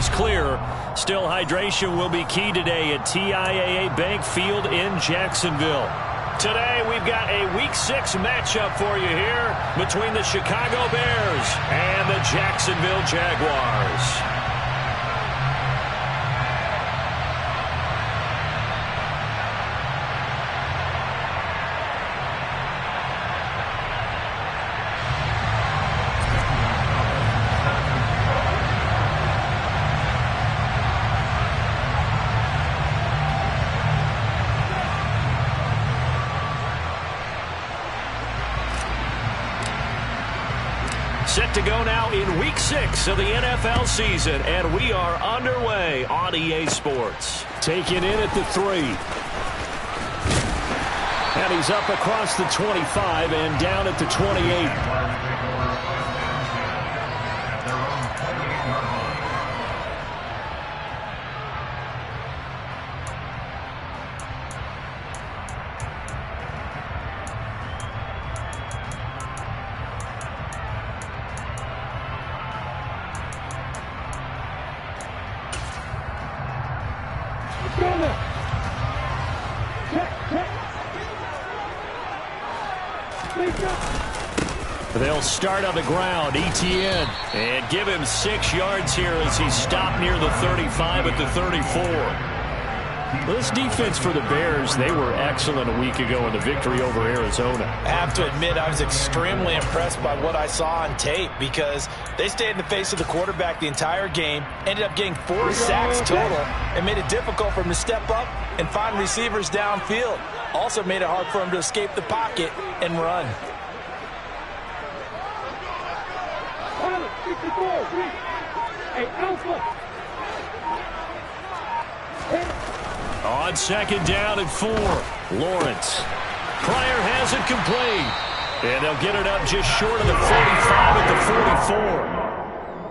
is clear. Still, hydration will be key today at TIAA Bank Field in Jacksonville. Today, we've got a Week 6 matchup for you here between the Chicago Bears and the Jacksonville Jaguars. Set to go now in Week 6 of the NFL season, and we are underway on EA Sports. Taken in at the 3. And he's up across the 25 and down at the 28. They'll start on the ground. Etienne. And give him 6 yards here as he stopped near the 35 at the 34. Well, this defense for the Bears, they were excellent a week ago in the victory over Arizona. I have to admit, I was extremely impressed by what I saw on tape because they stayed in the face of the quarterback the entire game, ended up getting 4 sacks total, and made it difficult for him to step up and find receivers downfield. Also made it hard for him to escape the pocket and run. On second down and 4, Lawrence. Pryor has it complete. And they'll get it up just short of the 45 at the 44.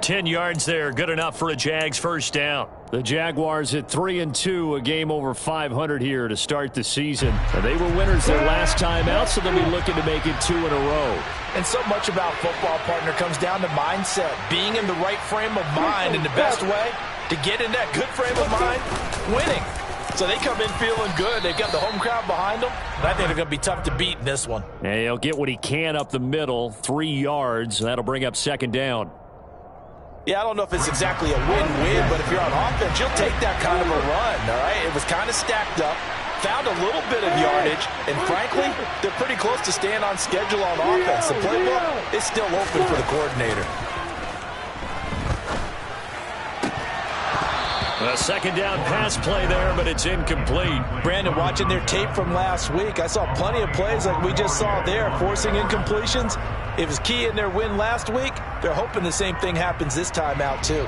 10 yards there, good enough for a Jags first down. The Jaguars at 3-2, a game over 500 here to start the season. And they were winners their last time out, so they'll be looking to make it 2 in a row. And so much about football, partner, comes down to mindset. Being in the right frame of mind, and the best way to get in that good frame of mind, winning. So they come in feeling good. They've got the home crowd behind them. And I think they're going to be tough to beat in this one. And he'll get what he can up the middle, 3 yards. That'll bring up second down. Yeah, I don't know if it's exactly a win-win, but if you're on offense, you'll take that kind of a run, all right? It was kind of stacked up, found a little bit of yardage, and frankly, they're pretty close to staying on schedule on offense. The playbook is still open for the coordinator. A second down pass play there, but it's incomplete. Brandon, watching their tape from last week, I saw plenty of plays like we just saw there, forcing incompletions. It was key in their win last week. They're hoping the same thing happens this time out, too.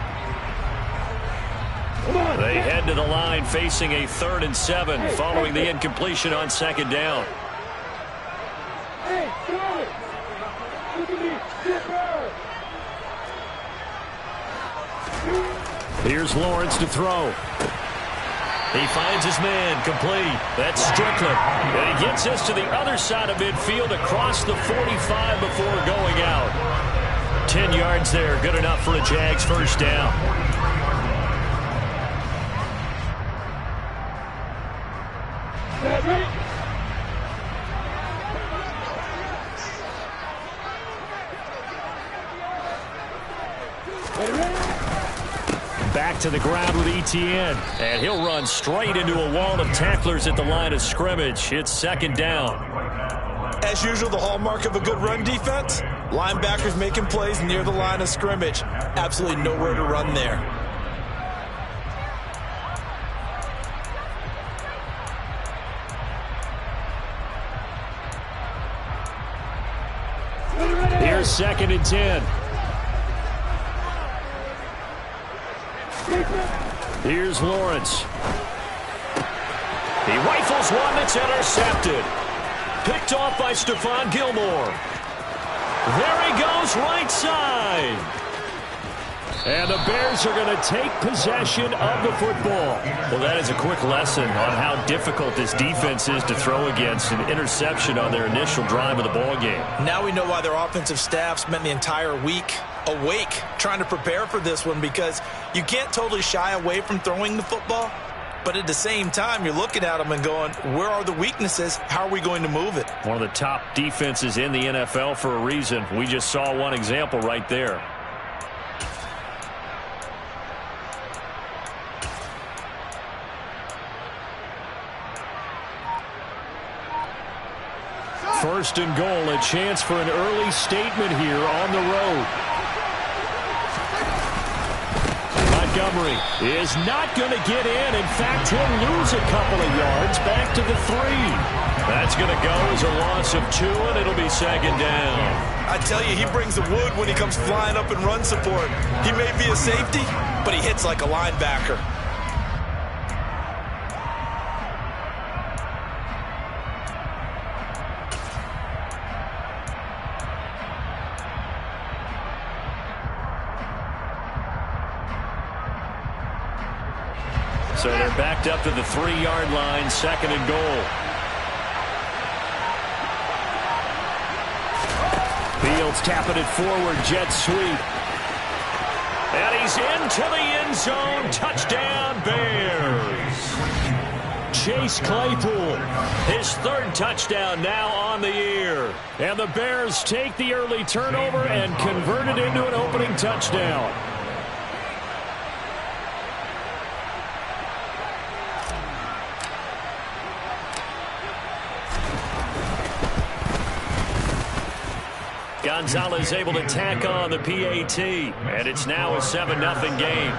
They head to the line facing a 3rd and 7 following the incompletion on second down. Here's Lawrence to throw. He finds his man complete. That's Strickland. And he gets us to the other side of midfield across the 45 before going out. 10 yards there. Good enough for a Jags first down. Back to the ground with Etienne. And he'll run straight into a wall of tacklers at the line of scrimmage. It's second down. As usual, the hallmark of a good run defense, linebackers making plays near the line of scrimmage. Absolutely nowhere to run there. Here's second and 10. Here's Lawrence. He rifles one that's intercepted. Picked off by Stephon Gilmore. There he goes, right side. And the Bears are going to take possession of the football. Well, that is a quick lesson on how difficult this defense is to throw against. An interception on their initial drive of the ball game. Now we know why their offensive staff spent the entire week awake, trying to prepare for this one, because you can't totally shy away from throwing the football, but at the same time, you're looking at them and going, where are the weaknesses? How are we going to move it? One of the top defenses in the NFL for a reason. We just saw one example right there. First and goal, a chance for an early statement here on the road. Montgomery is not going to get in. In fact, he'll lose a couple of yards back to the 3. That's going to go as a loss of 2, and it'll be second down. I tell you, he brings the wood when he comes flying up in run support. He may be a safety, but he hits like a linebacker. So they're backed up to the 3-yard line, second and goal. Fields tapping it forward, jet sweep. And he's into the end zone. Touchdown, Bears. Chase Claypool, his 3rd touchdown now on the year. And the Bears take the early turnover and convert it into an opening touchdown. Gonzalez able to tack on the PAT, and it's now a 7-0 game.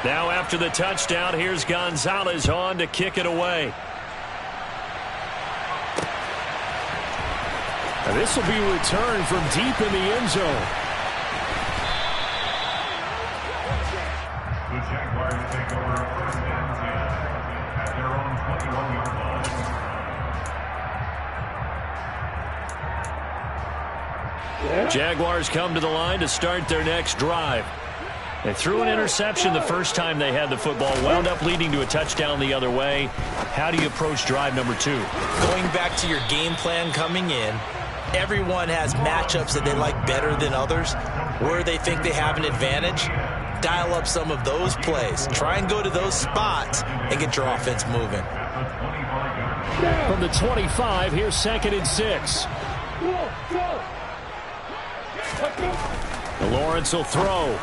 Now after the touchdown, here's Gonzalez on to kick it away. And this will be returned from deep in the end zone. The Jaguars take over first and 10 at their own 21-yard line. Jaguars come to the line to start their next drive. They threw an interception the first time they had the football, wound up leading to a touchdown the other way. How do you approach drive number 2? Going back to your game plan coming in, everyone has matchups that they like better than others, where they think they have an advantage. Dial up some of those plays. Try and go to those spots and get your offense moving. From the 25, here's 2nd and 6. Lawrence will throw.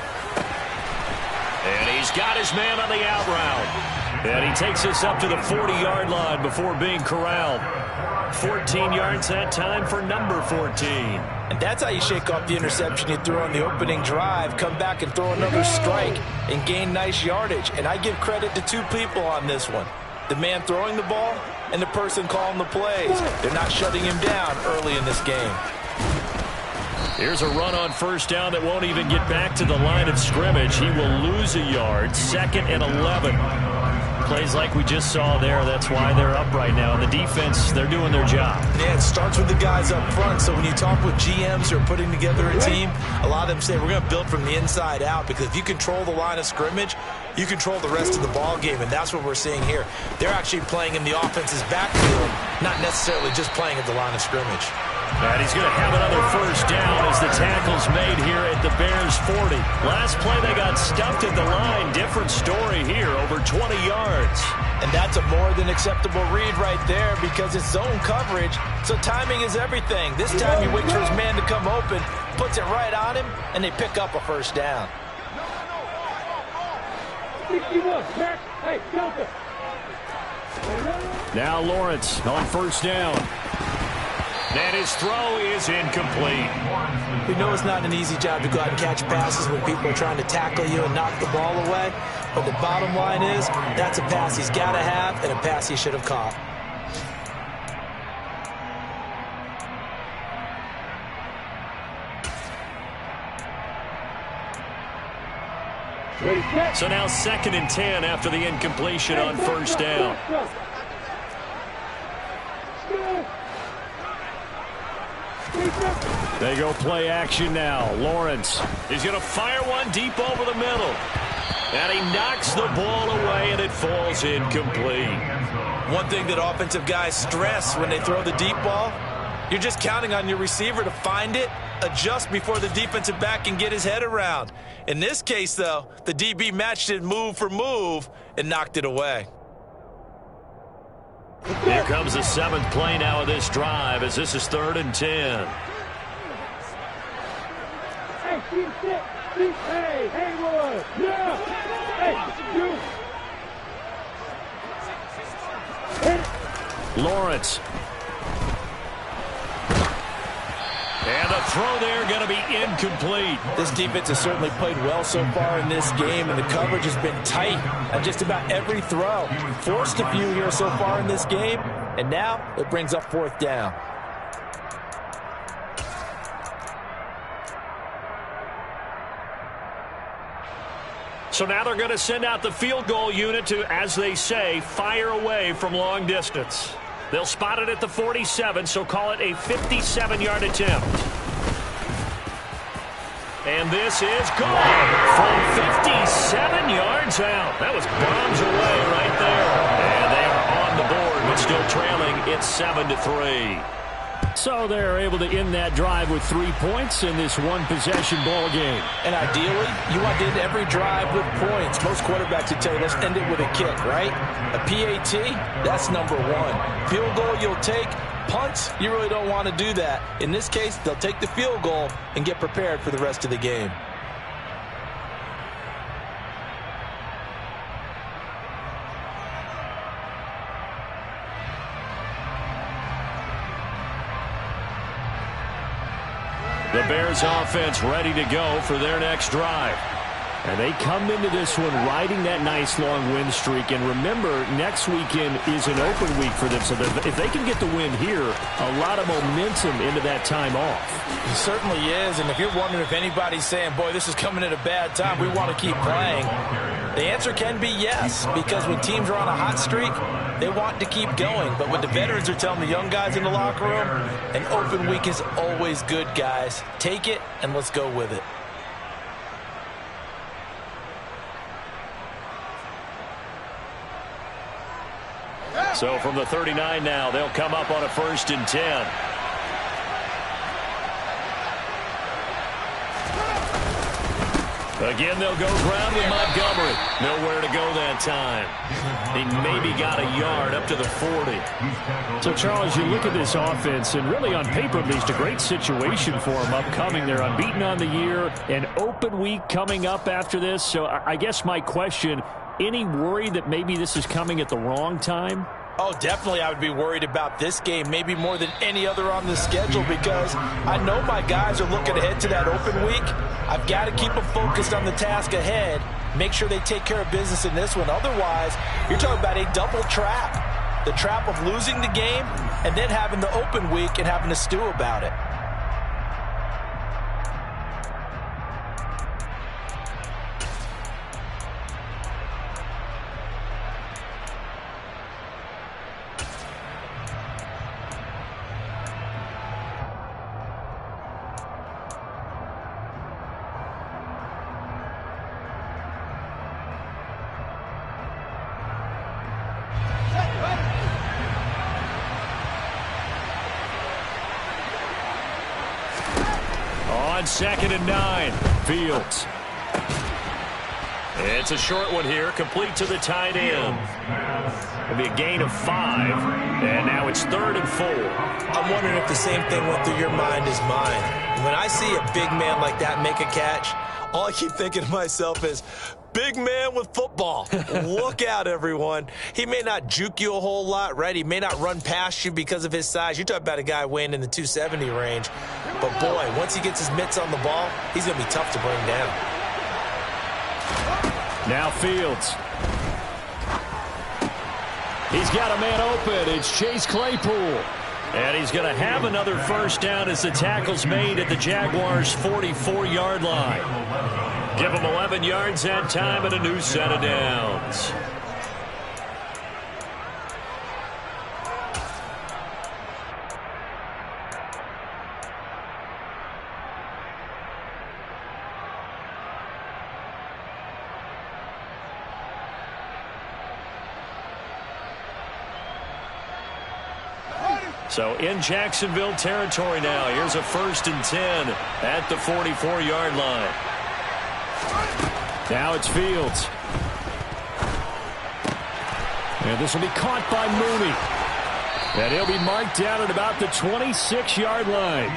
And he's got his man on the out route. And he takes us up to the 40-yard line before being corralled. 14 yards that time for number 14. And that's how you shake off the interception you threw on the opening drive, come back and throw another strike and gain nice yardage. And I give credit to 2 people on this one. The man throwing the ball and the person calling the plays. They're not shutting him down early in this game. Here's a run on first down that won't even get back to the line of scrimmage. He will lose a yard. 2nd and 11. Plays like we just saw there. That's why they're up right now. And the defense, they're doing their job. Yeah, it starts with the guys up front. So when you talk with GMs who are putting together a team, a lot of them say we're going to build from the inside out, because if you control the line of scrimmage, you control the rest of the ball game, and that's what we're seeing here. They're actually playing in the offense's backfield, not necessarily just playing at the line of scrimmage. And he's going to have another first down as the tackle's made here at the Bears 40. Last play they got stuffed at the line. Different story here, over 20 yards. And that's a more than acceptable read right there, because it's zone coverage, so timing is everything. This time he waits for his man to come open, puts it right on him, and they pick up a first down. Now Lawrence on first down. And his throw is incomplete. We know it's not an easy job to go out and catch passes when people are trying to tackle you and knock the ball away. But the bottom line is, that's a pass he's got to have and a pass he should have caught. So now 2nd and 10 after the incompletion on first down. They go play action now. Lawrence is going to fire one deep over the middle. And he knocks the ball away, and it falls incomplete. One thing that offensive guys stress when they throw the deep ball, You're just counting on your receiver to find it, adjust before the defensive back can get his head around. In this case, though, the DB matched it move for move and knocked it away. Here comes the 7th play now of this drive as this is 3rd and 10. Hey, Haywood! Yeah! Hey, you! Lawrence. And the throw there going to be incomplete. This defense has certainly played well so far in this game, and the coverage has been tight on just about every throw. Forced a few here so far in this game, and now it brings up 4th down. So now they're going to send out the field goal unit to, as they say, fire away from long distance. They'll spot it at the 47, so call it a 57-yard attempt. And this is gone from 57 yards out. That was bombs away right there. And they are on the board, but still trailing. It's 7-3. So they're able to end that drive with 3 points in this one-possession ball game. And ideally, you want to end every drive with points. Most quarterbacks would tell you, let's end it with a kick, right? A PAT, that's number 1. Field goal you'll take. Punts, you really don't want to do that. In this case, they'll take the field goal and get prepared for the rest of the game. The Bears offense ready to go for their next drive. And they come into this one riding that nice long win streak. And remember, next weekend is an open week for them. So if they can get the win here, a lot of momentum into that time off. It certainly is. And if you're wondering if anybody's saying, boy, this is coming at a bad time, we want to keep playing, the answer can be yes. Because when teams are on a hot streak, they want to keep going. But what the veterans are telling the young guys in the locker room, an open week is always good, guys. Take it and let's go with it. So from the 39 now, they'll come up on a 1st and 10. Again, they'll go ground with Montgomery. Nowhere to go that time. He maybe got a yard up to the 40. So, Charles, you look at this offense, and really on paper at least, a great situation for them upcoming. They're unbeaten on the year, an open week coming up after this. So I guess my question, any worry that maybe this is coming at the wrong time? Oh, definitely I would be worried about this game, maybe more than any other on the schedule, because I know my guys are looking ahead to that open week. I've got to keep them focused on the task ahead, make sure they take care of business in this one. Otherwise, you're talking about a double trap. The trap of losing the game and then having the open week and having to stew about it. On 2nd and 9, Fields. It's a short one here, complete to the tight end. It'll be a gain of 5, and now it's 3rd and 4. I'm wondering if the same thing went through your mind as mine. When I see a big man like that make a catch, all I keep thinking to myself is, big man with football. Look out, everyone. He may not juke you a whole lot, right? He may not run past you because of his size. You're talking about a guy weighing in the 270 range. But, boy, once he gets his mitts on the ball, he's going to be tough to bring down. Now Fields. He's got a man open. It's Chase Claypool. And he's going to have another 1st down as the tackle's made at the Jaguars' 44-yard line. Give him 11 yards that time and a new set of downs. So in Jacksonville territory now. Here's a 1st and 10 at the 44-yard line. Now it's Fields. And this will be caught by Mooney. And he'll be marked down at about the 26-yard line.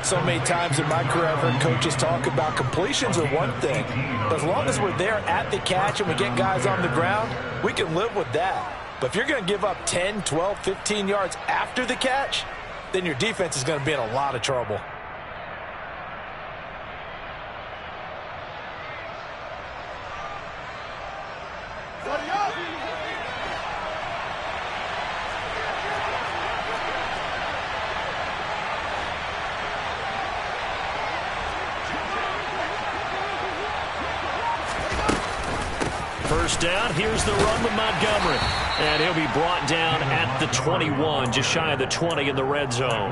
So many times in my career, I've heard coaches talk about completions are one thing. But as long as we're there at the catch and we get guys on the ground, we can live with that. But if you're going to give up 10, 12, 15 yards after the catch, then your defense is going to be in a lot of trouble. First down, here's the run with Montgomery. And he'll be brought down at the 21, just shy of the 20 in the red zone.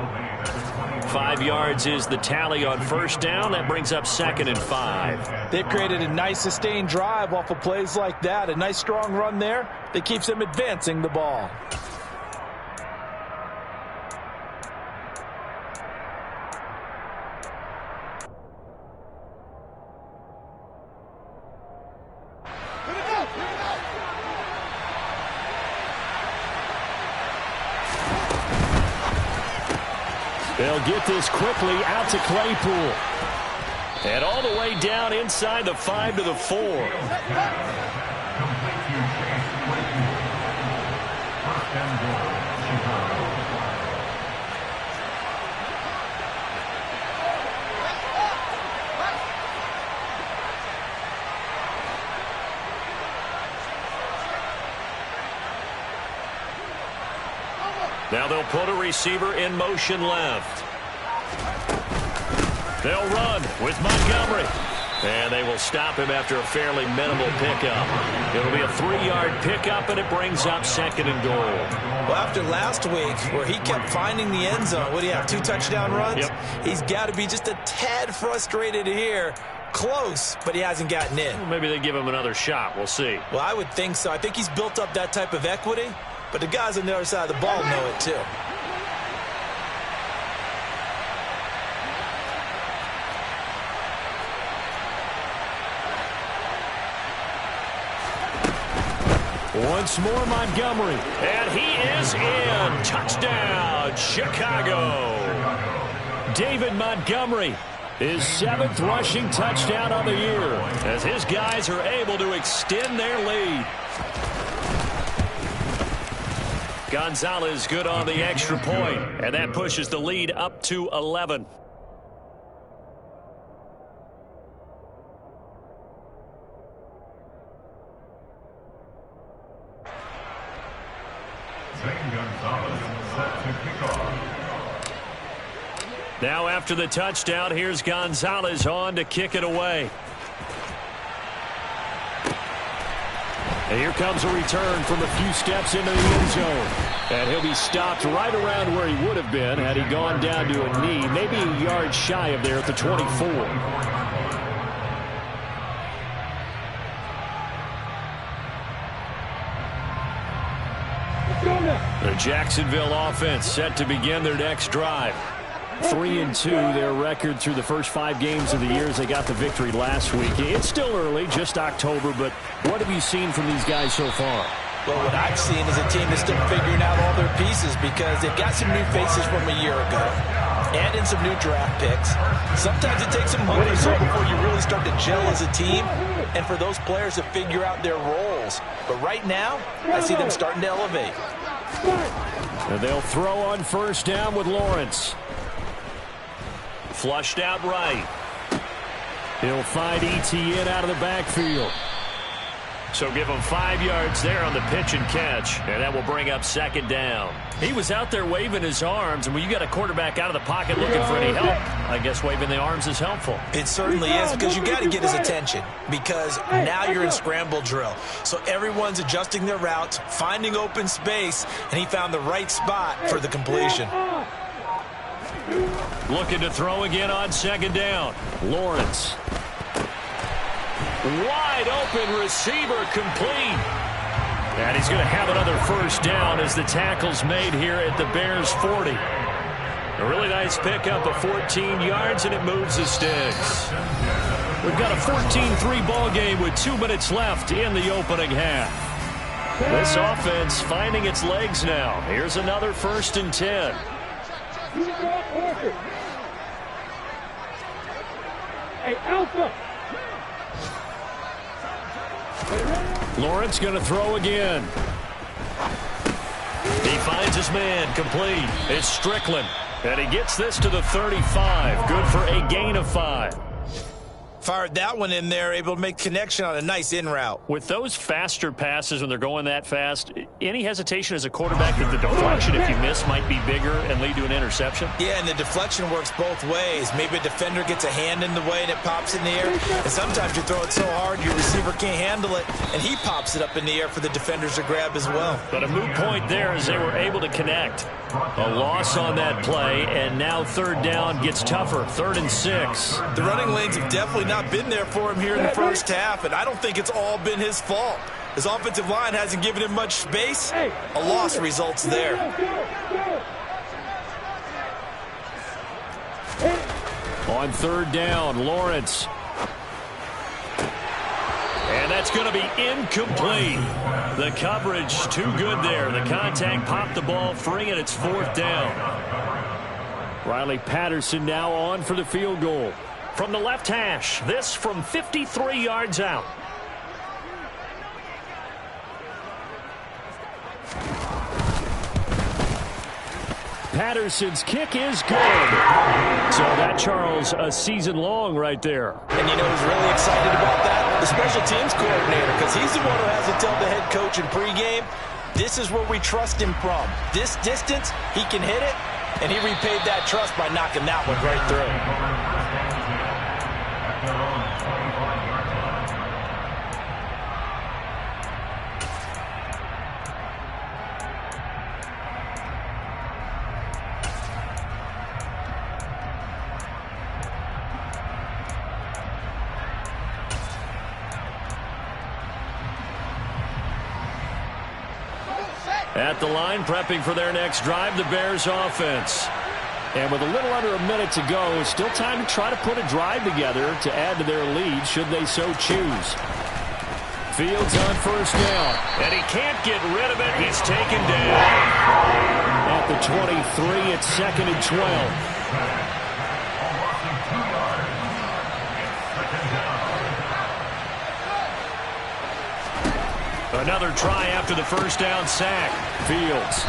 5 yards is the tally on first down. That brings up 2nd and 5. They've created a nice sustained drive off of plays like that. A nice strong run there that keeps them advancing the ball. They'll get this quickly out to Claypool. And all the way down inside the 5 to the 4. Complete to Chase Claypool. 1st and goal, Chicago. Now they'll put a receiver in motion left. They'll run with Montgomery. And they will stop him after a fairly minimal pickup. It'll be a 3-yard pickup, and it brings up 2nd and goal. Well, after last week where he kept finding the end zone, what do you have, 2 touchdown runs? Yep. He's got to be just a tad frustrated here. Close, but he hasn't gotten in. Maybe they give him another shot. We'll see. Well, I would think so. I think he's built up that type of equity, but the guys on the other side of the ball know it too. Once more, Montgomery. And he is in. Touchdown, Chicago. David Montgomery, his 7th rushing touchdown on the year, as his guys are able to extend their lead. Gonzalez good on the extra point, and that pushes the lead up to 11. Zane Gonzalez set to kick off. Now after the touchdown, here's Gonzalez on to kick it away. And here comes a return from a few steps into the end zone. And he'll be stopped right around where he would have been had he gone down to a knee, maybe a yard shy of there at the 24. The Jacksonville offense set to begin their next drive. 3-2, their record through the first 5 games of the year as they got the victory last week. It's still early, just October, but what have you seen from these guys so far? Well, what I've seen is a team that's still figuring out all their pieces because they've got some new faces from a year ago and in some new draft picks. Sometimes it takes some month or so before you really start to gel as a team and for those players to figure out their roles. But right now, I see them starting to elevate. And they'll throw on first down with Lawrence. Flushed out right. He'll find ETN out of the backfield. So give him 5 yards there on the pitch and catch, and that will bring up 2nd down. He was out there waving his arms, and when you got a quarterback out of the pocket looking for any help, I guess waving the arms is helpful. It certainly is because you got to get his attention because now you're in scramble drill. So everyone's adjusting their routes, finding open space, and he found the right spot for the completion. Looking to throw again on 2nd down. Lawrence. Wide open receiver complete. And he's going to have another first down as the tackle's made here at the Bears' 40. A really nice pickup of 14 yards, and it moves the sticks. We've got a 14-3 ball game with 2 minutes left in the opening half. This offense finding its legs now. Here's another 1st and 10. Hey, Alpha! Lawrence going to throw again. He finds his man, complete. It's Strickland. And he gets this to the 35. Good for a gain of 5. Fired that one in there, able to make connection on a nice in route. With those faster passes when they're going that fast, any hesitation as a quarterback that the deflection, if you miss, might be bigger and lead to an interception? Yeah, and the deflection works both ways. Maybe a defender gets a hand in the way and it pops in the air. And sometimes you throw it so hard your receiver can't handle it, and he pops it up in the air for the defenders to grab as well. But a moot point there as they were able to connect. A loss on that play, and now 3rd down gets tougher. 3rd and 6. The running lanes have definitely not been there for him here in the first half, and I don't think it's all been his fault. His offensive line hasn't given him much space. A loss results there. On 3rd down, Lawrence. And that's going to be incomplete. The coverage too good there. The contact popped the ball free, and it's 4th down. Riley Patterson now on for the field goal. From the left hash, this from 53 yards out. Patterson's kick is good. So that, Charles, a season long right there. And you know who's really excited about that? The special teams coordinator, because he's the one who has to tell the head coach in pregame, this is where we trust him from. This distance, he can hit it, and he repaid that trust by knocking that one right through. At the line, prepping for their next drive, the Bears offense. And with a little under a minute to go, still time to try to put a drive together to add to their lead, should they so choose. Fields on 1st down. And he can't get rid of it. He's taken down. At the 23, it's 2nd and 12. Another try after the 1st down sack. Fields.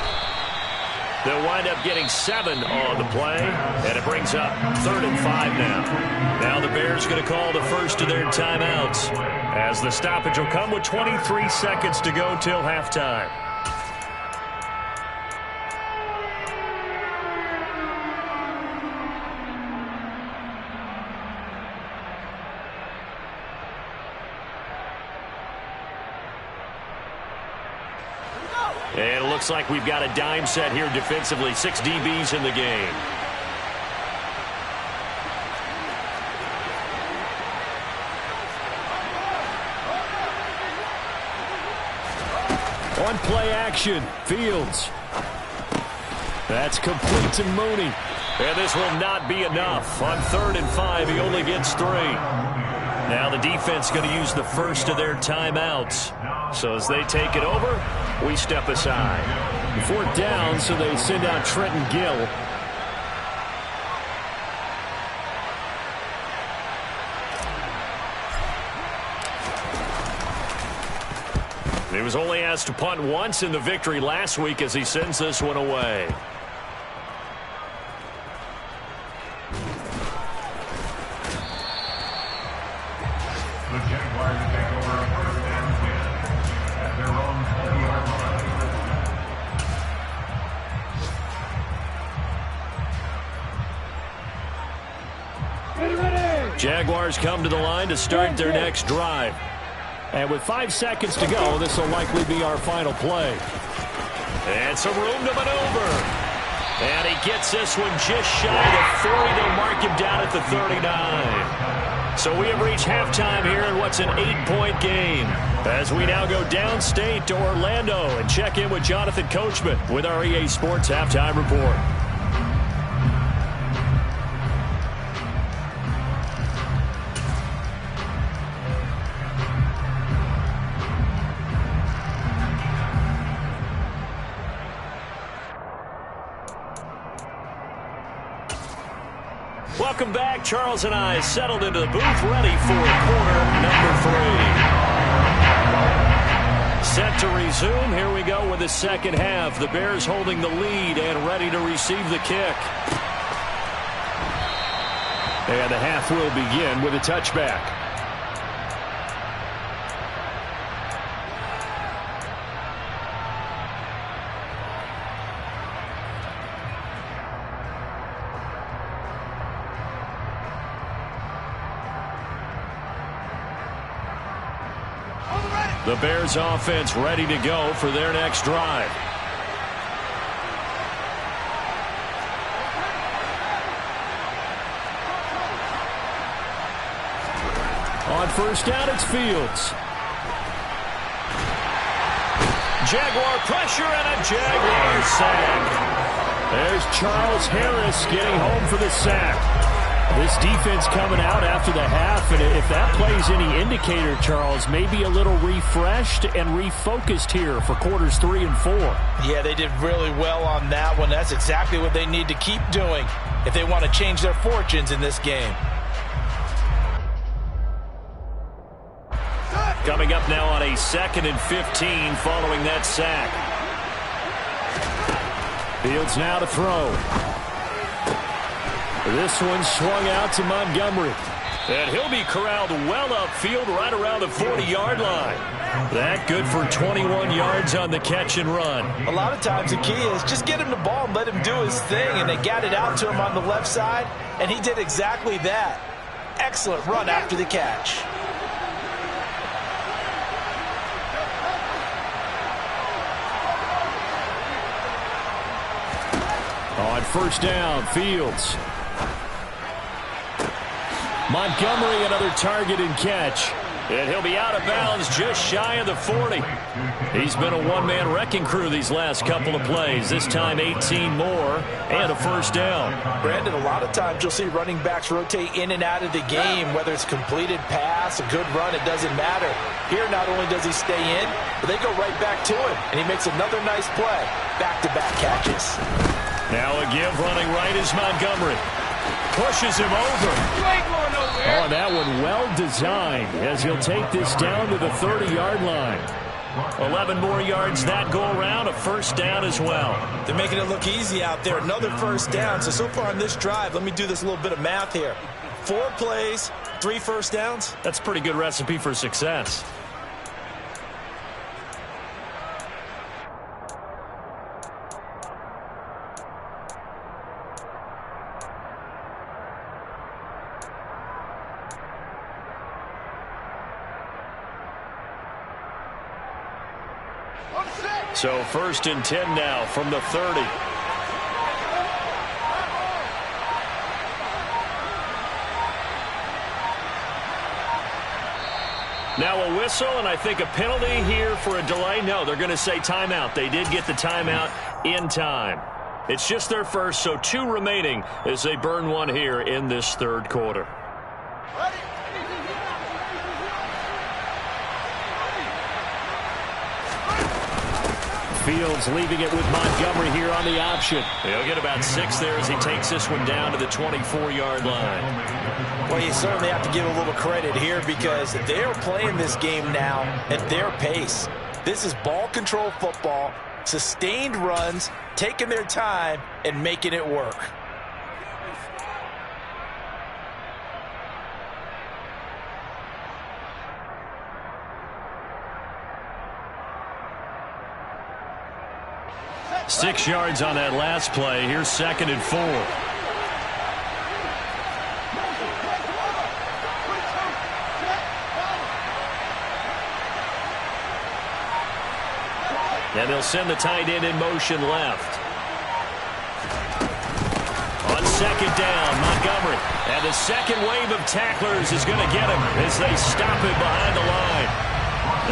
They'll wind up getting 7 on the play, and it brings up 3rd and 5 now. Now the Bears going to call the first of their timeouts, as the stoppage will come with 23 seconds to go till halftime. And it looks like we've got a dime set here defensively. 6 DBs in the game. On play action, Fields. That's complete to Mooney. And this will not be enough. On 3rd and 5, he only gets 3. Now the defense going to use the first of their timeouts. So as they take it over, we step aside. 4th down, so they send out Trenton Gill. He was only asked to punt once in the victory last week as he sends this one away. The Jaguars take over 1st and 10 at their own 20-yard line. Jaguars come to the line to start their next drive. And with 5 seconds to go, this will likely be our final play. And some room to maneuver. And he gets this one just shy of 40. They'll mark him down at the 39. So we have reached halftime here in what's an 8-point game, as we now go downstate to Orlando and check in with Jonathan Coachman with our EA Sports Halftime Report. Welcome back. Charles and I settled into the booth, ready for quarter number 3. Set to resume. Here we go with the second half. The Bears holding the lead and ready to receive the kick. And the half will begin with a touchback. The Bears offense ready to go for their next drive. On first down, it's Fields. Jaguar pressure and a Jaguar sack. There's Charles Harris getting home for the sack. This defense coming out after the half, and if that plays any indicator, Charles, maybe a little refreshed and refocused here for quarters 3 and 4. Yeah, they did really well on that one. That's exactly what they need to keep doing if they want to change their fortunes in this game. Coming up now on a 2nd and 15 following that sack. Fields now to throw. This one swung out to Montgomery. And he'll be corralled well upfield right around the 40-yard line. That good for 21 yards on the catch and run. A lot of times the key is just get him the ball and let him do his thing. And they got it out to him on the left side, and he did exactly that. Excellent run after the catch. On first down, Fields. Montgomery, another target and catch. And he'll be out of bounds just shy of the 40. He's been a one-man wrecking crew these last couple of plays. This time 18 more and a first down. Brandon, a lot of times you'll see running backs rotate in and out of the game, whether it's completed pass, a good run, it doesn't matter. Here, not only does he stay in, but they go right back to him, and he makes another nice play. Back-to-back catches. Now a give running right is Montgomery. Pushes him over. Oh, and that one well designed as he'll take this down to the 30-yard line. 11 more yards that go around, a first down as well. They're making it look easy out there. Another first down. So far on this drive, let me do this little bit of math here. 4 plays, 3 first downs. That's a pretty good recipe for success. So first and 10 now from the 30. Now a whistle, and I think a penalty here for a delay. No, they're going to say timeout. They did get the timeout in time. It's just their first, so 2 remaining as they burn one here in this third quarter. Fields leaving it with Montgomery here on the option. He'll get about 6 there as he takes this one down to the 24-yard line. Well, you certainly have to give a little credit here because they're playing this game now at their pace. This is ball control football, sustained runs, taking their time, and making it work. Six yards on that last play. Here's 2nd and 4. And they'll send the tight end in motion left. On second down. Montgomery. And the second wave of tacklers is going to get him as they stop him behind the line.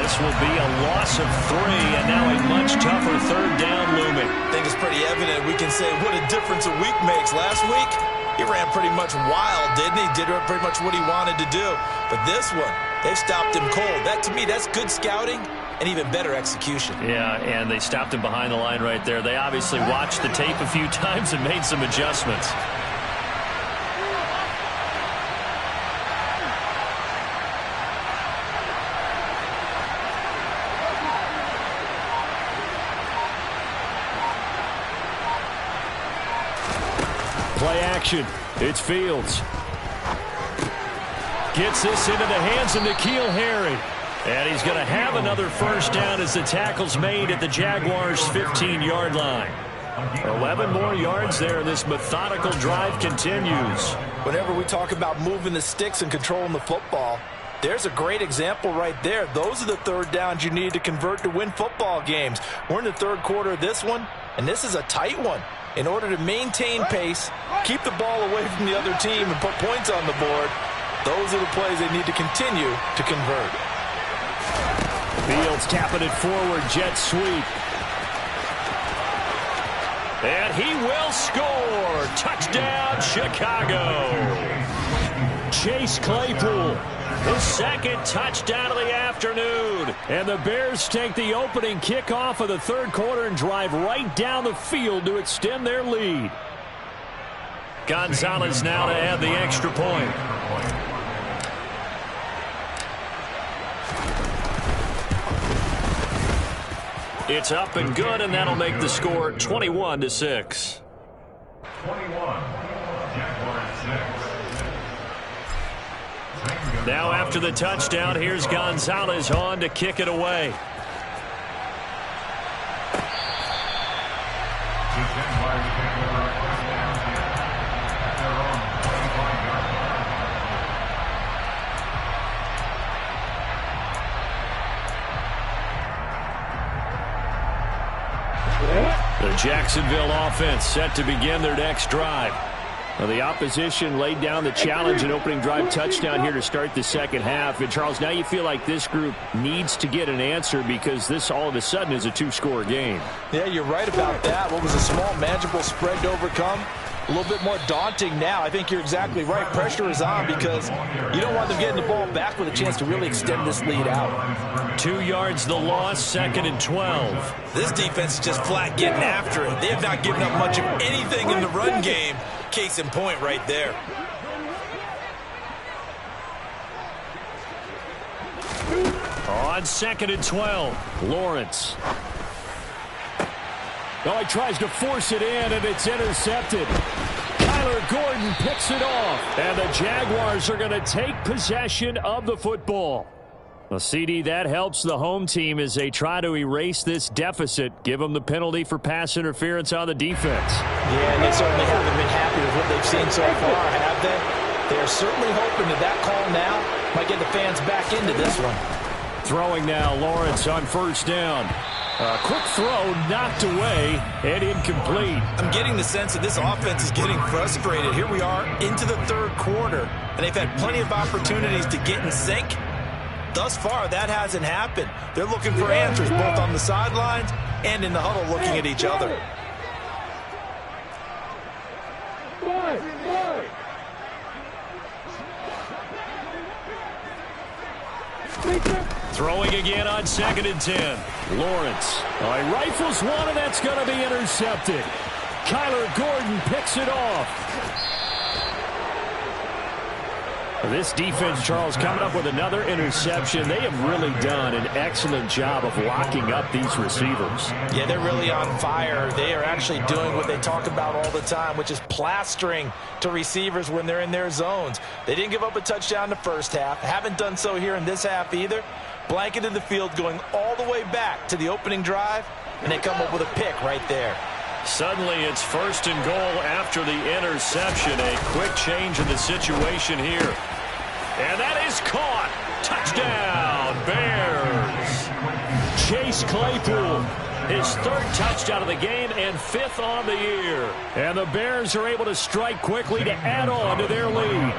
This will be a loss of 3, and now a much tougher third down looming. I think it's pretty evident. We can say what a difference a week makes. Last week, he ran pretty much wild, didn't he? Did pretty much what he wanted to do. But this one, they've stopped him cold. That, to me, that's good scouting and even better execution. Yeah, and they stopped him behind the line right there. They obviously watched the tape a few times and made some adjustments. Play action. It's Fields. Gets this into the hands of N'Keal Harry. And he's going to have another first down as the tackle's made at the Jaguars' 15-yard line. 11 more yards there. This methodical drive continues. Whenever we talk about moving the sticks and controlling the football, there's a great example right there. Those are the third downs you need to convert to win football games. We're in the third quarter of this one, and this is a tight one. In order to maintain pace, keep the ball away from the other team, and put points on the board, those are the plays they need to continue to convert. Fields tapping it forward, jet sweep. And he will score. Touchdown, Chicago. Chase Claypool, his second touchdown of the afternoon. And the Bears take the opening kickoff of the third quarter and drive right down the field to extend their lead. Gonzalez now to add the extra point. It's up and good, and that'll make the score 21-6. 21, Jaguars 6. Now after the touchdown, here's Gonzalez on to kick it away. The Jaguars take over a first down here at their own 25-yard line. The Jacksonville offense set to begin their next drive. Well, the opposition laid down the challenge and opening drive touchdown here to start the second half. And, Charles, now you feel like this group needs to get an answer because this all of a sudden is a two-score game. Yeah, you're right about that. What was a small, manageable spread to overcome? A little bit more daunting now. I think you're exactly right. Pressure is on because you don't want them getting the ball back with a chance to really extend this lead out. 2 yards the loss, 2nd and 12. This defense is just flat getting after it. They have not given up much of anything in the run game. Case in point right there. On 2nd and 12, Lawrence. Oh, he tries to force it in, and it's intercepted. Kyler Gordon picks it off. And the Jaguars are going to take possession of the football. Well, CD, that helps the home team as they try to erase this deficit. Give them the penalty for pass interference on the defense. Yeah, and they certainly haven't been happy with what they've seen so far, have they? They're certainly hoping that call now might get the fans back into this one. Throwing now, Lawrence on first down. A quick throw knocked away and incomplete. I'm getting the sense that this offense is getting frustrated. Here we are into the third quarter, and they've had plenty of opportunities to get in sync. Thus far, that hasn't happened. They're looking for answers both on the sidelines and in the huddle looking at each other. Throwing again on 2nd and 10. Lawrence. Oh, he rifles one, and that's going to be intercepted. Kyler Gordon picks it off. This defense, Charles, coming up with another interception. They have really done an excellent job of locking up these receivers. Yeah, they're really on fire. They are actually doing what they talk about all the time, which is plastering to receivers when they're in their zones. They didn't give up a touchdown in the first half. Haven't done so here in this half either. Blanketed the field going all the way back to the opening drive, and they come up with a pick right there. Suddenly it's 1st and goal after the interception. A quick change in the situation here. And that is caught. Touchdown, Bears. Chase Claypool his 3rd touchdown of the game and 5th on the year. And the Bears are able to strike quickly to add on to their lead.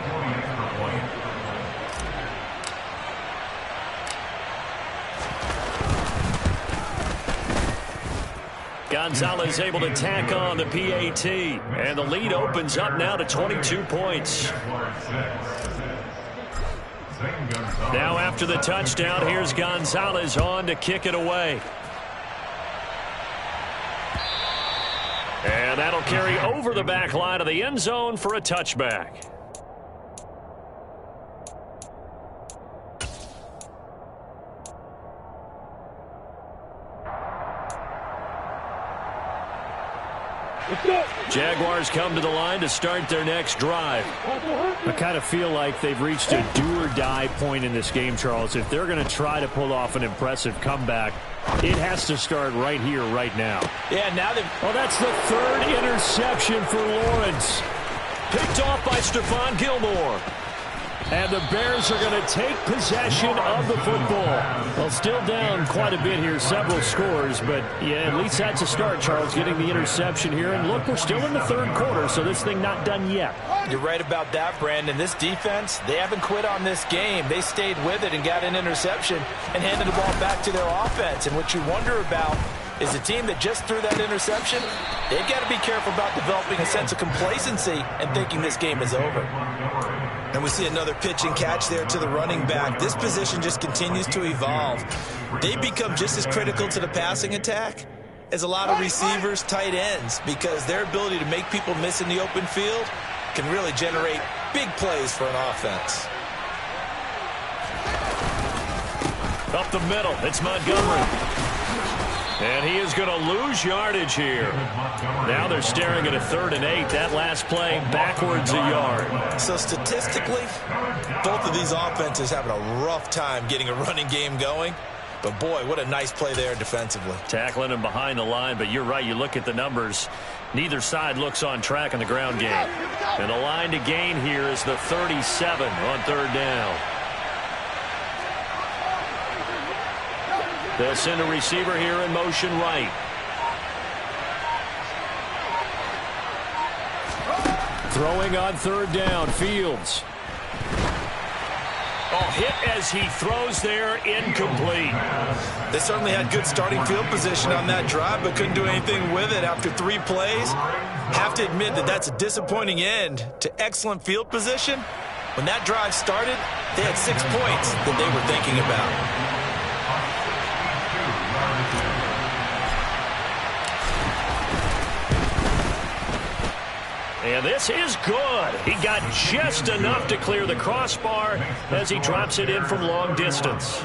Gonzalez able to tack on the PAT. And the lead opens up now to 22 points. Now after the touchdown, here's Gonzalez on to kick it away. And that'll carry over the back line of the end zone for a touchback. Jaguars come to the line to start their next drive. I kind of feel like they've reached a do-or-die point in this game, Charles. If they're going to try to pull off an impressive comeback, it has to start right here, right now. Yeah, now they've... Oh, that's the 3rd interception for Lawrence. Picked off by Stephon Gilmore. And the Bears are going to take possession of the football. Well, still down quite a bit here, several scores, but yeah, at least that's a start, Charles, getting the interception here. And look, we're still in the 3rd quarter, so this thing not done yet. You're right about that, Brandon. This defense, they haven't quit on this game. They stayed with it and got an interception and handed the ball back to their offense. And what you wonder about is the team that just threw that interception, they've got to be careful about developing a sense of complacency and thinking this game is over. And we see another pitch and catch there to the running back. This position just continues to evolve. They become just as critical to the passing attack as a lot of receivers, tight ends, because their ability to make people miss in the open field can really generate big plays for an offense. Up the middle, it's Montgomery. And he is going to lose yardage here. Now they're staring at a 3rd and 8. That last play backwards a yard. So statistically, both of these offenses having a rough time getting a running game going. But boy, what a nice play there defensively. Tackling him behind the line, but you're right. You look at the numbers. Neither side looks on track in the ground game. And the line to gain here is the 37 on 3rd down. They'll send a receiver here in motion right. Throwing on 3rd down, Fields. Oh, hit as he throws there, incomplete. They certainly had good starting field position on that drive, but couldn't do anything with it after 3 plays. Have to admit that that's a disappointing end to excellent field position. When that drive started, they had 6 points that they were thinking about. And this is good. He got just enough to clear the crossbar as he drops it in from long distance.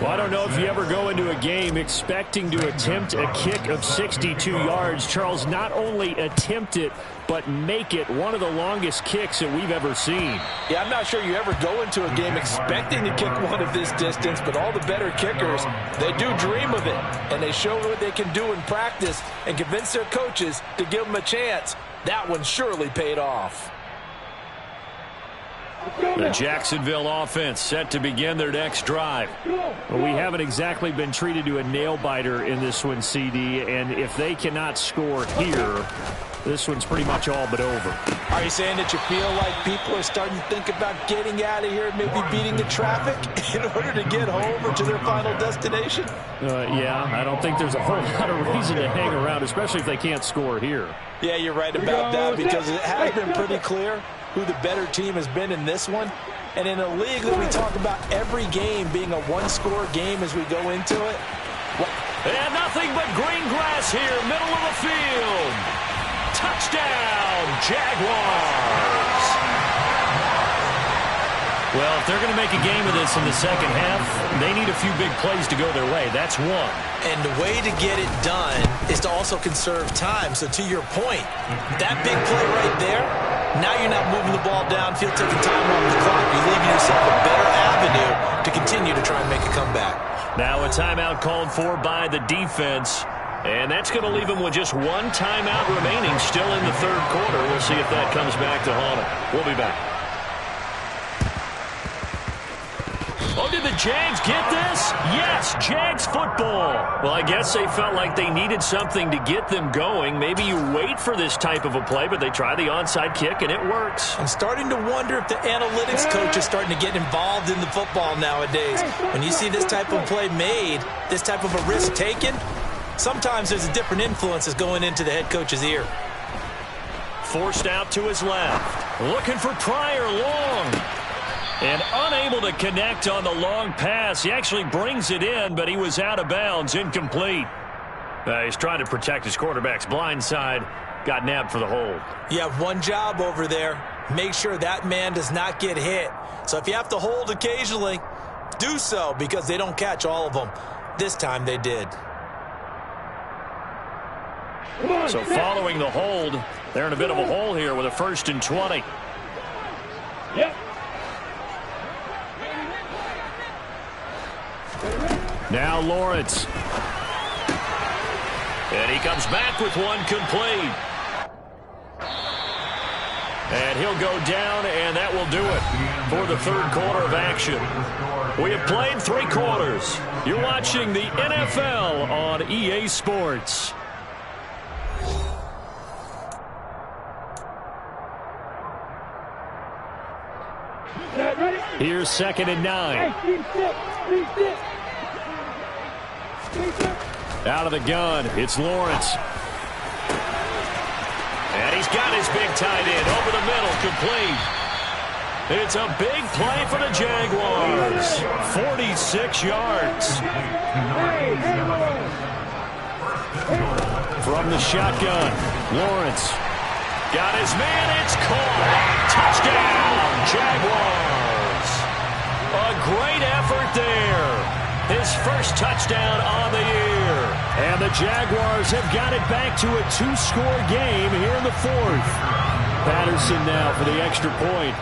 Well, I don't know if you ever go into a game expecting to attempt a kick of 62 yards. Charles, not only attempt it, but make it one of the longest kicks that we've ever seen. Yeah, I'm not sure you ever go into a game expecting to kick one of this distance, but all the better kickers, they do dream of it, and they show what they can do in practice and convince their coaches to give them a chance. That one surely paid off. The Jacksonville offense set to begin their next drive. Well, we haven't exactly been treated to a nail-biter in this one, CD, and if they cannot score here, this one's pretty much all but over. Are you saying that you feel like people are starting to think about getting out of here, maybe beating the traffic in order to get home or to their final destination? Yeah, I don't think there's a whole lot of reason to hang around, especially if they can't score here. Yeah, you're right about that, because it has been pretty clear who the better team has been in this one. And in a league that we talk about every game being a one-score game as we go into it. And nothing but green grass here, middle of the field. Touchdown, Jaguars. Well, if they're going to make a game of this in the second half, they need a few big plays to go their way. That's one. And the way to get it done is to also conserve time. So to your point, that big play right there, now you're not moving the ball downfield, taking time off the clock. You're leaving yourself a better avenue to continue to try and make a comeback. Now a timeout called for by the defense. And that's going to leave them with just one timeout remaining still in the 3rd quarter. We'll see if that comes back to haunt them. We'll be back. Oh, did the Jags get this? Yes, Jags football. Well, I guess they felt like they needed something to get them going. Maybe you wait for this type of a play, but they try the onside kick, and it works. I'm starting to wonder if the analytics coach is starting to get involved in the football nowadays. When you see this type of play made, this type of a risk taken, sometimes there's a different influences going into the head coach's ear. Forced out to his left. Looking for Pryor long. And unable to connect on the long pass. He actually brings it in, but he was out of bounds, incomplete. He's trying to protect his quarterback's blind side. Got nabbed for the hold. You have one job over there. Make sure that man does not get hit. So if you have to hold occasionally, do so, because they don't catch all of them. This time they did. So following the hold, they're in a bit of a hole here with a 1st and 20. Yep. Now Lawrence. And he comes back with one complete. And he'll go down, and that will do it for the 3rd quarter of action. We have played 3 quarters. You're watching the NFL on EA Sports. Here's 2nd and 9. Out of the gun, it's Lawrence. And he's got his big tight end over the middle, complete. It's a big play for the Jaguars. 46 yards. From the shotgun, Lawrence. Got his man, it's caught. Touchdown, Jaguars. A great effort there. His first touchdown on the year. And the Jaguars have got it back to a 2-score game here in the 4th. Patterson now for the extra point.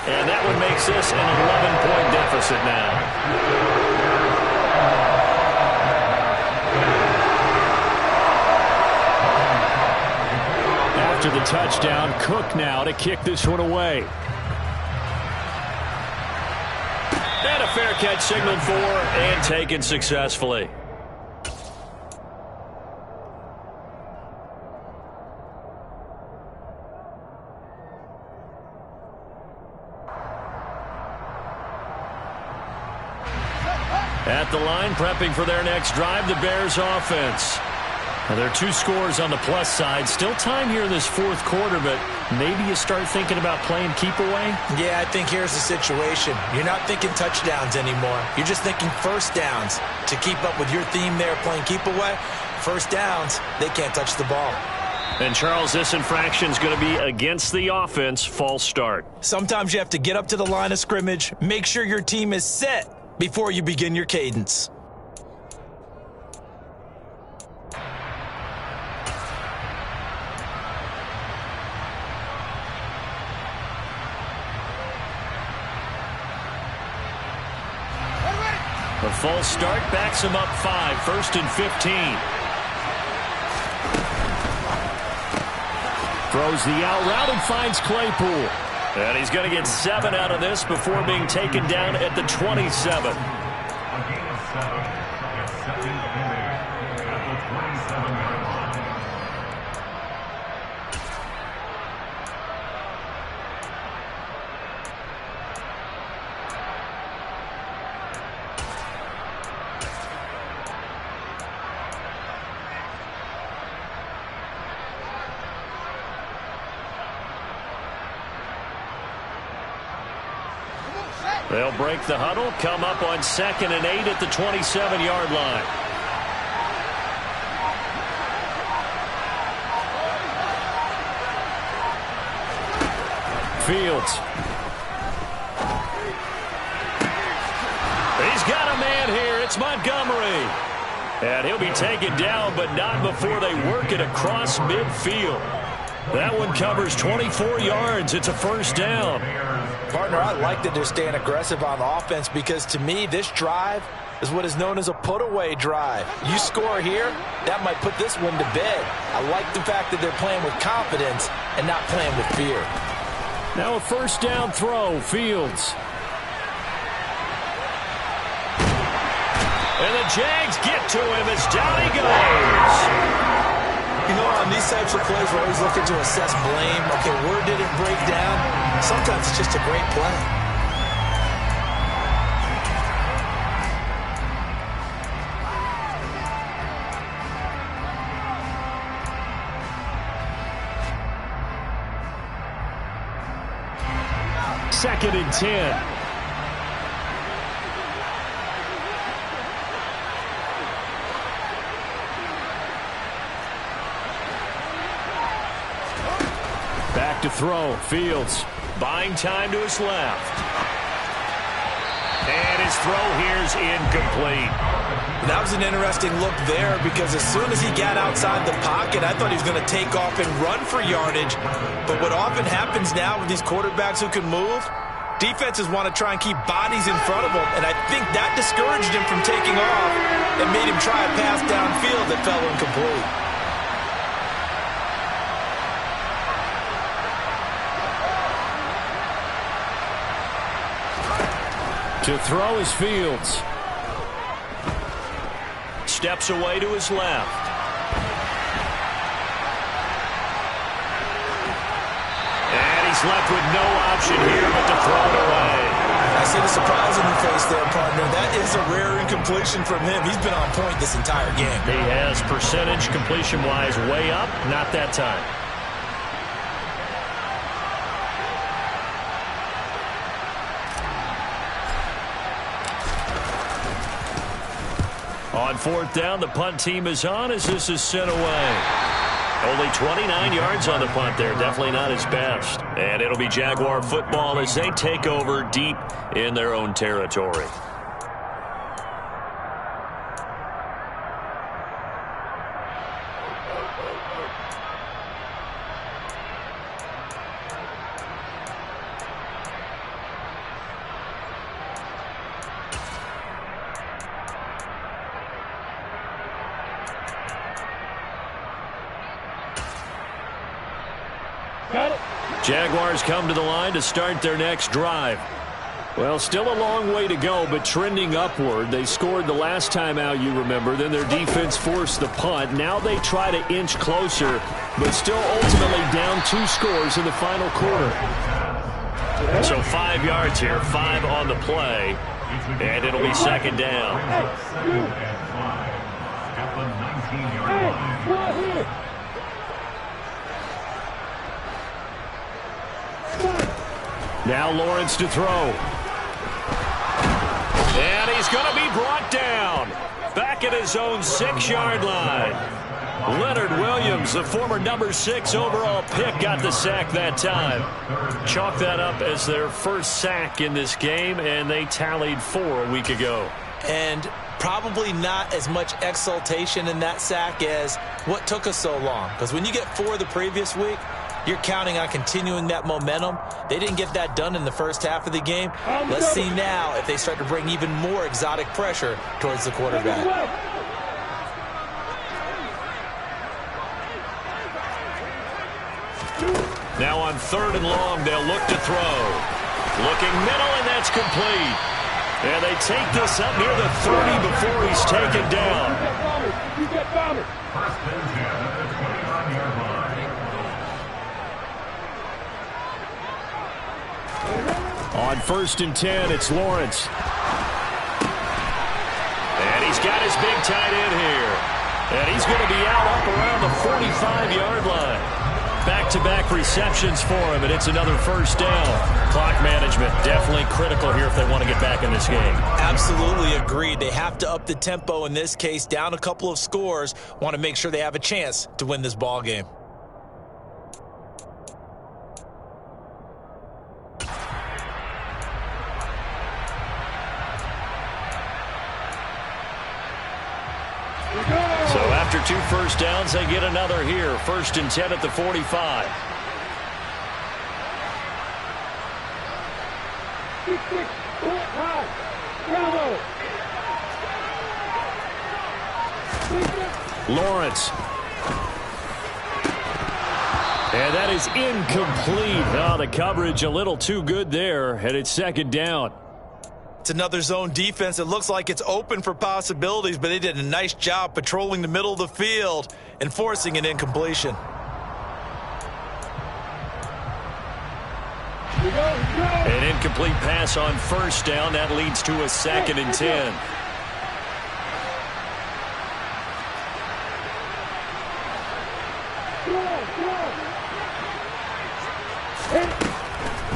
And that one makes this an 11-point deficit now. After the touchdown, Cook now to kick this one away. And a fair catch signaled for and taken successfully. At the line, prepping for their next drive, the Bears offense. Now, there are 2 scores on the plus side. Still time here in this 4th quarter, but maybe you start thinking about playing keep away? Yeah, I think here's the situation. You're not thinking touchdowns anymore. You're just thinking first downs. To keep up with your theme there, playing keep away, first downs, they can't touch the ball. And, Charles, this infraction is going to be against the offense, false start. Sometimes you have to get up to the line of scrimmage, make sure your team is set before you begin your cadence. A false start backs him up 5, 1st and 15. Throws the out route and finds Claypool. And he's going to get 7 out of this before being taken down at the 27. A gain of 7. Accepted at the 27-yard line. They'll break the huddle, come up on 2nd and 8 at the 27-yard line. Fields. He's got a man here. It's Montgomery. And he'll be taken down, but not before they work it across midfield. That one covers 24 yards. It's a first down. Partner, I like that they're staying aggressive on offense because, to me, this drive is what is known as a put-away drive. You score here, that might put this one to bed. I like the fact that they're playing with confidence and not playing with fear. Now a first down throw, Fields. And the Jags get to him as down he goes. You know, on these types of plays, we're always looking to assess blame. Okay, where did it break down? Sometimes it's just a great play. Second and 10. Back to throw, Fields. Buying time to his left. And his throw here's incomplete. That was an interesting look there because as soon as he got outside the pocket, I thought he was going to take off and run for yardage. But what often happens now with these quarterbacks who can move, defenses want to try and keep bodies in front of them, and I think that discouraged him from taking off and made him try a pass downfield that fell incomplete. To throw is Fields. Steps away to his left. And he's left with no option here but to throw it away. I see the surprise in your face there, partner. That is a rare incompletion from him. He's been on point this entire game. He has percentage completion-wise way up, not that time. On fourth down, the punt team is on as this is sent away. Only 29 yards on the punt there. Definitely not his best. And it'll be Jaguar football as they take over deep in their own territory. Jaguars come to the line to start their next drive. Well, still a long way to go, but trending upward. They scored the last time out, you remember. Then their defense forced the punt. Now they try to inch closer, but still ultimately down 2 scores in the final quarter. So 5 yards here, 5 on the play, and it'll be second down. Now Lawrence to throw. And he's going to be brought down. Back at his own 6-yard line. Leonard Williams, the former number 6 overall pick, got the sack that time. Chalk that up as their first sack in this game, and they tallied 4 a week ago. And probably not as much exultation in that sack as what took us so long. Because when you get 4 the previous week, you're counting on continuing that momentum. They didn't get that done in the first half of the game. Let's see now if they start to bring even more exotic pressure towards the quarterback. Now on 3rd and long, they'll look to throw. Looking middle, and that's complete. And they take this up near the 30 before he's taken down. You get bounded. On 1st and 10, it's Lawrence. And he's got his big tight end here. And he's going to be out up around the 45-yard line. Back-to-back receptions for him, and it's another first down. Clock management definitely critical here if they want to get back in this game. Absolutely agreed. They have to up the tempo in this case, down a couple of scores. Want to make sure they have a chance to win this ball game. So after 2 first downs, they get another here. 1st and 10 at the 45. Lawrence. And that is incomplete. Oh, the coverage a little too good there, and it's second down. It's another zone defense. It looks like it's open for possibilities, but they did a nice job patrolling the middle of the field and forcing an incompletion. An incomplete pass on first down. That leads to a 2nd and 10.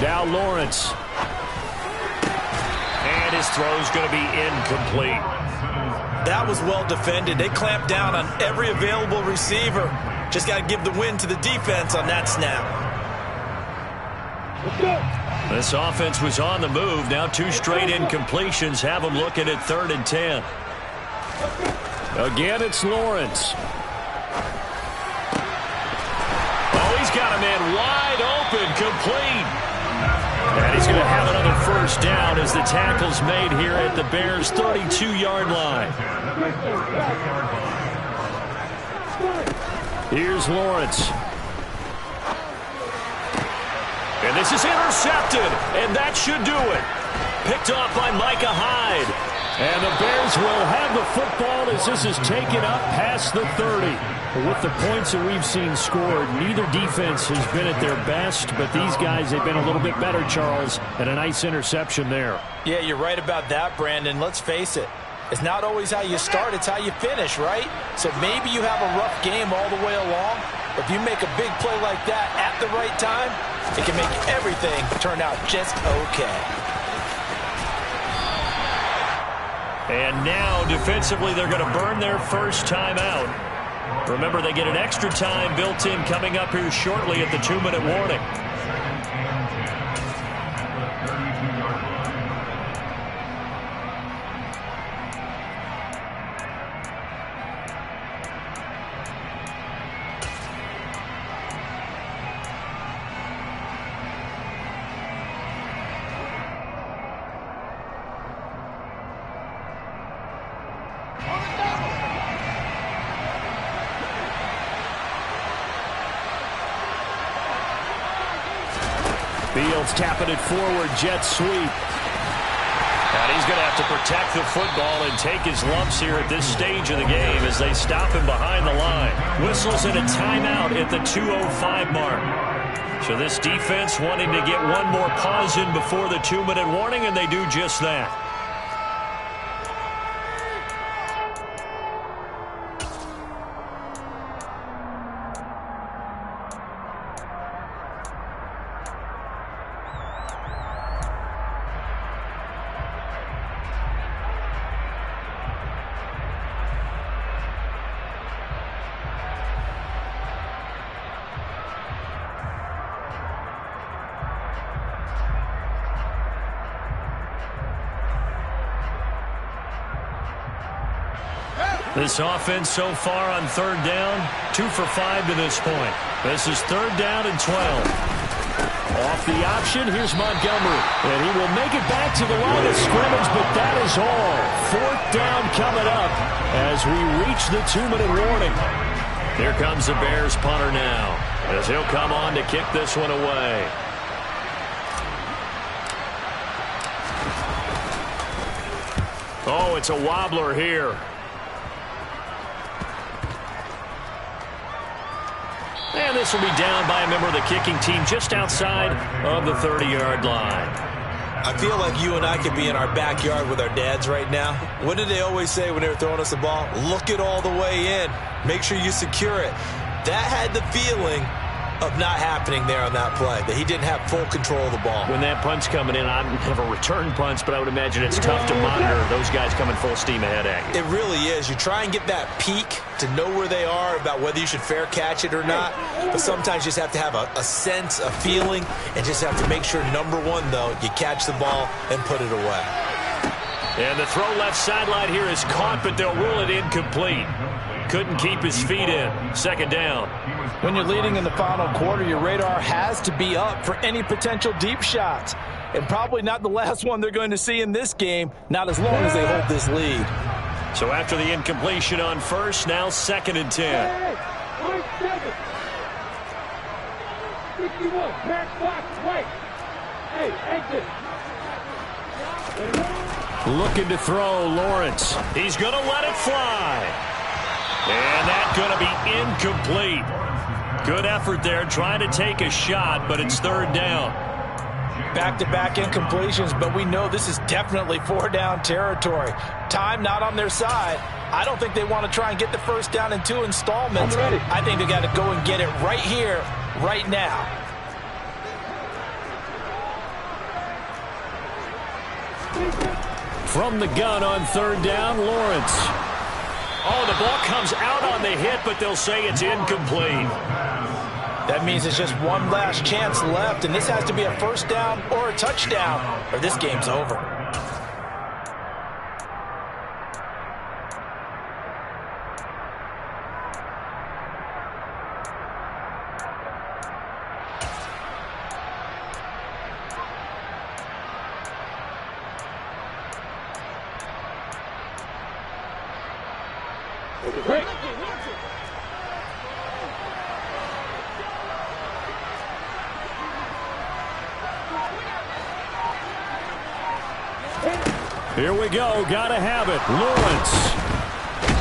Now Lawrence. And his throw is going to be incomplete. That was well defended. They clamped down on every available receiver. Just got to give the win to the defense on that snap. This offense was on the move. Now 2 straight incompletions have them looking at 3rd and 10. Again, it's Lawrence. Oh, he's got a man wide open, complete. And he's going to have another first down as the tackle's made here at the Bears' 32-yard line. Here's Lawrence. And this is intercepted, and that should do it. Picked off by Micah Hyde. And the Bears will have the football as this is taken up past the 30. With the points that we've seen scored, neither defense has been at their best, but these guys, they've been a little bit better, Charles, and a nice interception there. Yeah, you're right about that, Brandon. Let's face it. It's not always how you start, it's how you finish, right? So maybe you have a rough game all the way along, but if you make a big play like that at the right time, it can make everything turn out just okay. And now, defensively, they're going to burn their first time out. Remember, they get an extra time built in coming up here shortly at the 2-minute warning. Fields tapping it forward, jet sweep. And he's going to have to protect the football and take his lumps here at this stage of the game as they stop him behind the line. Whistles in a timeout at the 2:05 mark. So this defense wanting to get one more pause in before the 2-minute warning, and they do just that. This offense so far on 3rd down, 2 for 5 to this point. This is 3rd down and 12. Off the option, here's Montgomery. And he will make it back to the line of scrimmage, but that is all. 4th down coming up as we reach the 2-minute warning. Here comes the Bears punter now as he'll come on to kick this one away. Oh, it's a wobbler here. And this will be down by a member of the kicking team just outside of the 30-yard line. I feel like you and I could be in our backyard with our dads right now. What did they always say when they were throwing us the ball? Look it all the way in. Make sure you secure it. That had the feeling of not happening there on that play, that he didn't have full control of the ball. When that punt's coming in, I don't have a return punch, but I would imagine it's tough to monitor those guys coming full steam ahead at you. It really is. You try and get that peek to know where they are, about whether you should fair catch it or not, but sometimes you just have to have a sense, a feeling, and just have to make sure, number one, though, you catch the ball and put it away. And the throw left sideline here is caught, but they'll rule it incomplete. Couldn't keep his feet in. 2nd down. When you're leading in the final quarter, your radar has to be up for any potential deep shots. And probably not the last one they're going to see in this game, not as long as they hold this lead. So after the incompletion on first, now 2nd and 10. Hey, 51, pass box, right. Hey, exit. Looking to throw, Lawrence. He's going to let it fly. And that's going to be incomplete. Good effort there trying to take a shot, but it's 3rd down. Back-to-back incompletions, but we know this is definitely 4-down territory. Time not on their side. I don't think they want to try and get the first down in 2 installments. I think they got to go and get it right here, right now. From the gun on 3rd down, Lawrence. Oh, the ball comes out on the hit, but they'll say it's incomplete. That means it's just one last chance left, and this has to be a first down or a touchdown, or this game's over. Break. Here we go. Got to have it. Lawrence.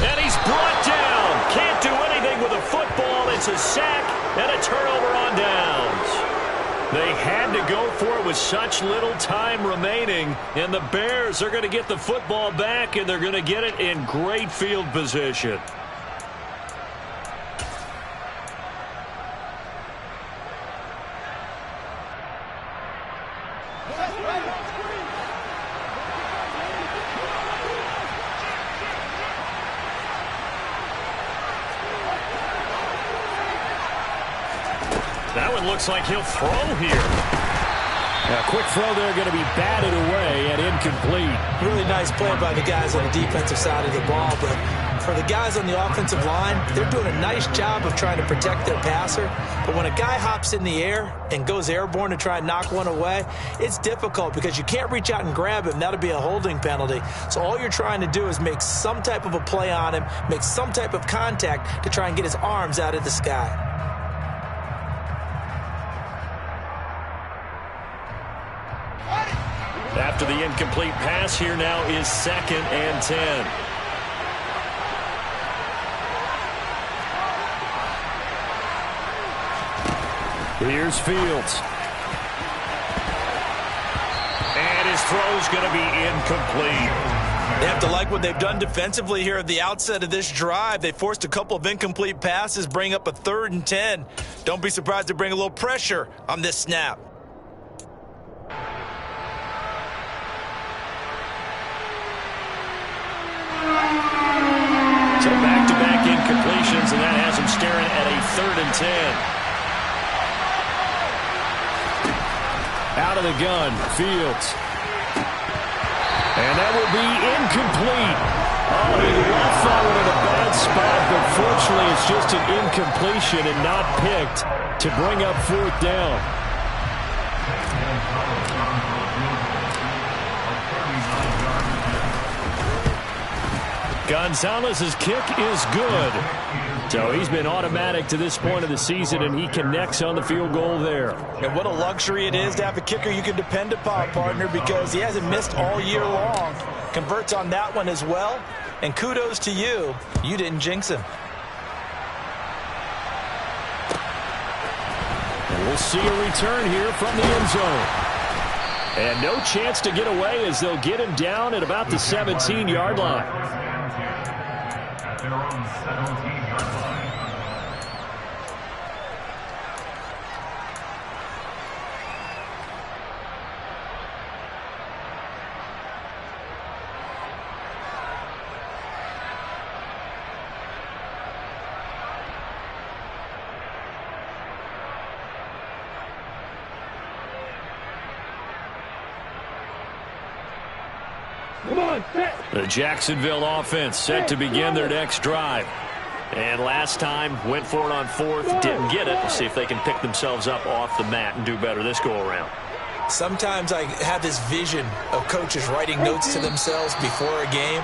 And he's brought down. Can't do anything with a football. It's a sack and a turnover on downs. They had to go for it with such little time remaining. And the Bears are going to get the football back, and they're going to get it in great field position. That one looks like he'll throw here. A quick throw there going to be batted away and incomplete. Really nice play by the guys on the defensive side of the ball, but for the guys on the offensive line, they're doing a nice job of trying to protect their passer. But when a guy hops in the air and goes airborne to try and knock one away, it's difficult because you can't reach out and grab him. That'll be a holding penalty. So all you're trying to do is make some type of a play on him, make some type of contact to try and get his arms out of the sky. After the incomplete pass, here now is 2nd and 10. Here's Fields. And his throw's going to be incomplete. They have to like what they've done defensively here at the outset of this drive. They forced a couple of incomplete passes, bring up a 3rd and 10. Don't be surprised to bring a little pressure on this snap. So back-to-back incompletions, and that has him staring at a 3rd and 10. Out of the gun, Fields. And that will be incomplete. Oh, he left that one in a bad spot, but fortunately it's just an incompletion and not picked to bring up 4th down. Gonzalez's kick is good. So he's been automatic to this point of the season, and he connects on the field goal there. And what a luxury it is to have a kicker you can depend upon, partner, because he hasn't missed all year long. Converts on that one as well. And kudos to you. You didn't jinx him. And we'll see a return here from the end zone. And no chance to get away as they'll get him down at about the 17-yard line. At their own 17-yard line. Come on, set. The Jacksonville offense set to begin their next drive. And last time, went for it on 4th, didn't get it. We'll see if they can pick themselves up off the mat and do better this go-around. Sometimes I have this vision of coaches writing notes to themselves before a game.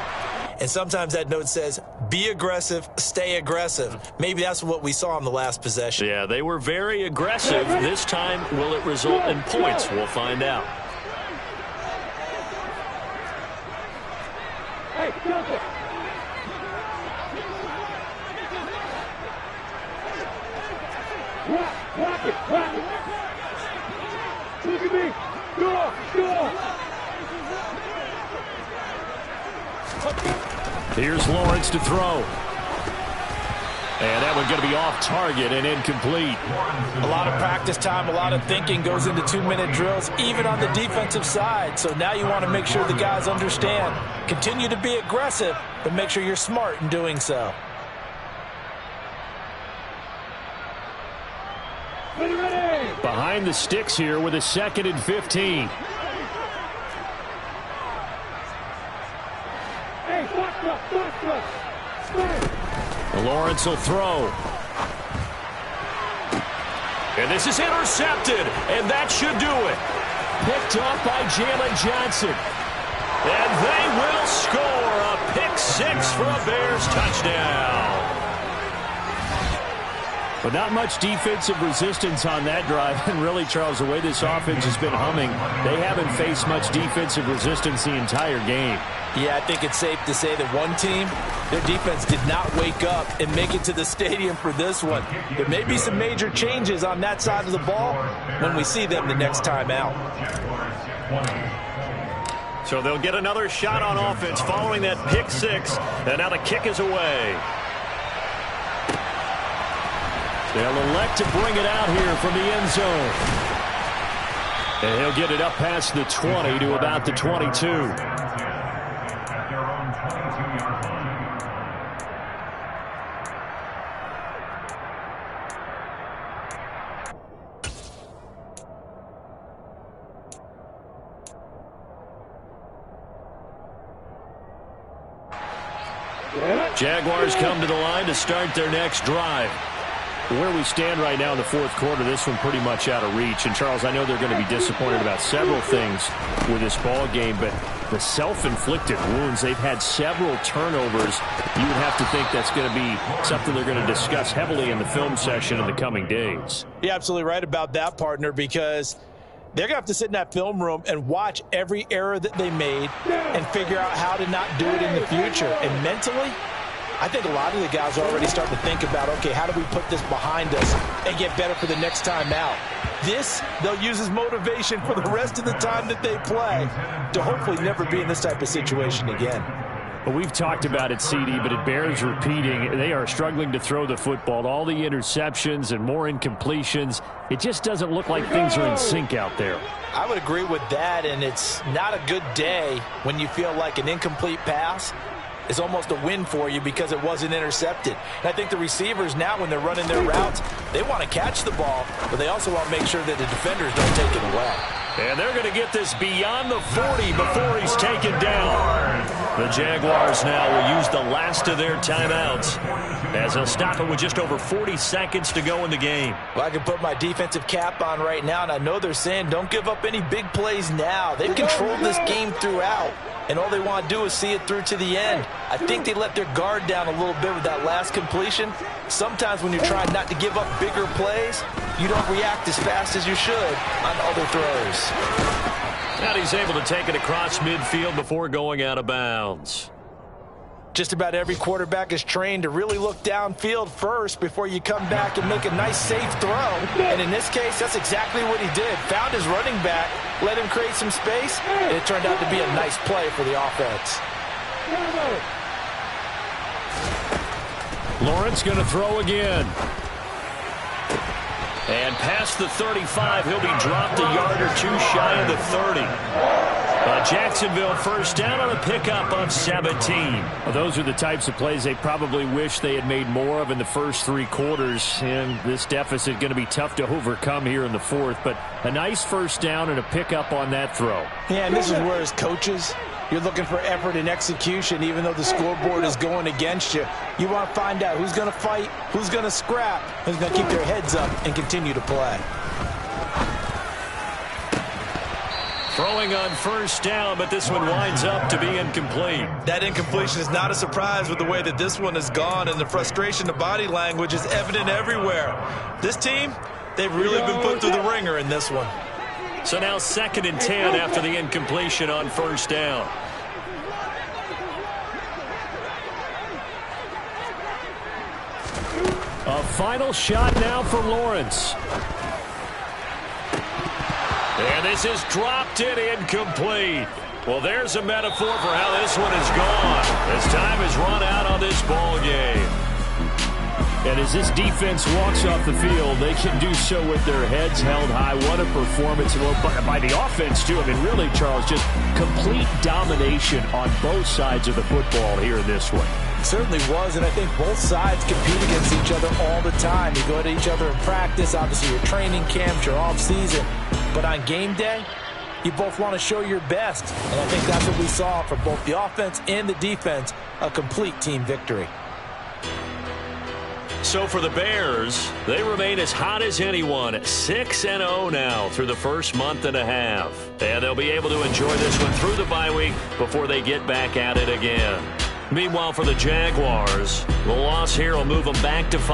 And sometimes that note says, be aggressive, stay aggressive. Maybe that's what we saw in the last possession. Yeah, they were very aggressive. This time, will it result in points? We'll find out. Hey, Joseph. Rock it. Look at me. Go. Here's Lawrence to throw. And that one's going to be off target and incomplete. A lot of practice time, a lot of thinking goes into 2-minute drills, even on the defensive side. So now you want to make sure the guys understand. Continue to be aggressive, but make sure you're smart in doing so. Ready. Behind the sticks here with a 2nd and 15. Hey, box up. Lawrence will throw. And this is intercepted, and that should do it. Picked up by Jalen Johnson. And they will score a pick 6 for a Bears touchdown. But not much defensive resistance on that drive. And really, Charles, the way this offense has been humming, they haven't faced much defensive resistance the entire game. Yeah, I think it's safe to say that one team, their defense did not wake up and make it to the stadium for this one. There may be some major changes on that side of the ball when we see them the next time out. So they'll get another shot on offense following that pick 6. And now the kick is away. They'll elect to bring it out here from the end zone. And he'll get it up past the 20 to about the 22. Jaguars come to the line to start their next drive. Where we stand right now in the 4th quarter, this one pretty much out of reach. And, Charles, I know they're going to be disappointed about several things with this ball game, but the self-inflicted wounds, they've had several turnovers. You would have to think that's going to be something they're going to discuss heavily in the film session in the coming days. You're absolutely right about that, partner, because they're going to have to sit in that film room and watch every error that they made and figure out how to not do it in the future. And mentally, I think a lot of the guys are already starting to think about, okay, how do we put this behind us and get better for the next time out? This, they'll use as motivation for the rest of the time that they play to hopefully never be in this type of situation again. Well, we've talked about it, CD, but it bears repeating. They are struggling to throw the football. All the interceptions and more incompletions. It just doesn't look like things are in sync out there. I would agree with that, and it's not a good day when you feel like an incomplete pass is almost a win for you because it wasn't intercepted. And I think the receivers now, when they're running their routes, they want to catch the ball, but they also want to make sure that the defenders don't take it away. And they're going to get this beyond the 40 before he's taken down. The Jaguars now will use the last of their timeouts as they'll stop it with just over 40 seconds to go in the game. Well, I can put my defensive cap on right now, and I know they're saying don't give up any big plays now. They've controlled this game throughout, and all they want to do is see it through to the end. I think they let their guard down a little bit with that last completion. Sometimes when you're trying not to give up bigger plays, you don't react as fast as you should on other throws. And he's able to take it across midfield before going out of bounds. Just about every quarterback is trained to really look downfield first before you come back and make a nice, safe throw. And in this case, that's exactly what he did. Found his running back, let him create some space, and it turned out to be a nice play for the offense. Lawrence going to throw again. And past the 35, he'll be dropped a yard or two shy of the 30. Jacksonville first down on a pickup of 17. Well, those are the types of plays they probably wish they had made more of in the first 3 quarters. And this deficit going to be tough to overcome here in the 4th. But a nice first down and a pickup on that throw. Yeah, and this is where as coaches, you're looking for effort and execution, even though the scoreboard is going against you. You want to find out who's going to fight, who's going to scrap, who's going to keep their heads up and continue to play. Throwing on first down, but this one winds up to be incomplete. That incompletion is not a surprise with the way that this one has gone, and the frustration, the body language is evident everywhere. This team, they've really been put through the ringer in this one. So now 2nd and 10 after the incompletion on first down. A final shot now for Lawrence. And this is dropped in incomplete. Well, there's a metaphor for how this one is gone. As time has run out on this ball game. And as this defense walks off the field, they can do so with their heads held high. What a performance by the offense, too. I mean, really, Charles, just complete domination on both sides of the football here in this one. It certainly was, and I think both sides compete against each other all the time. You go to each other in practice, obviously your training camps, your off-season. But on game day, you both want to show your best. And I think that's what we saw from both the offense and the defense, a complete team victory. So for the Bears, they remain as hot as anyone at 6-0 now through the first month and a half. And they'll be able to enjoy this one through the bye week before they get back at it again. Meanwhile, for the Jaguars, the loss here will move them back to 5.